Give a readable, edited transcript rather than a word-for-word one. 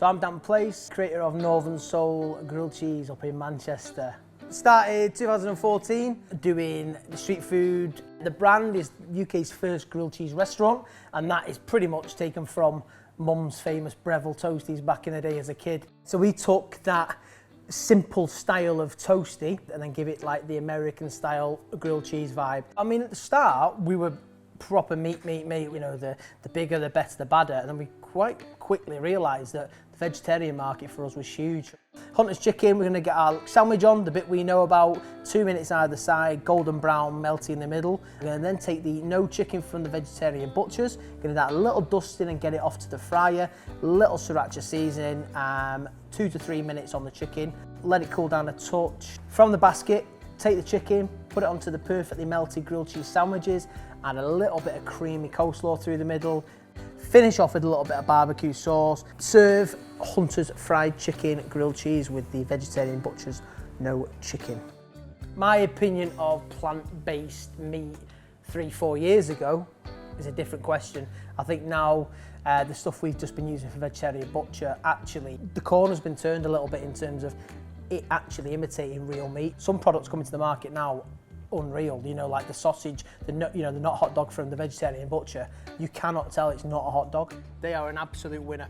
So I'm Dan Place, creator of Northern Soul Grilled Cheese up in Manchester. Started 2014 doing street food. The brand is UK's first grilled cheese restaurant, and that is pretty much taken from Mum's famous Breville toasties back in the day as a kid. So we took that simple style of toasty and then give it like the American style grilled cheese vibe. I mean, at the start we were proper meat, you know, the bigger the better the badder, and then we quite quickly realised that the vegetarian market for us was huge. Hunter's chicken, we're going to get our sandwich on, the bit we know about, 2 minutes either side, golden brown, melty in the middle. We're going to then take the no chicken from the vegetarian butchers, going to do that a little dusting and get it off to the fryer, little sriracha seasoning, 2 to 3 minutes on the chicken, let it cool down a touch. From the basket, take the chicken, put it onto the perfectly melted grilled cheese sandwiches, add a little bit of creamy coleslaw through the middle, finish off with a little bit of barbecue sauce. Serve Hunter's fried chicken grilled cheese with the vegetarian butcher's no chicken. My opinion of plant-based meat 3-4 years ago is a different question. I think now the stuff we've just been using for vegetarian butcher, actually the corner's been turned a little bit in terms of it actually imitating real meat. Some products coming to the market now, unreal, you know, like the sausage, the not hot dog from the vegetarian butcher. You cannot tell it's not a hot dog. They are an absolute winner.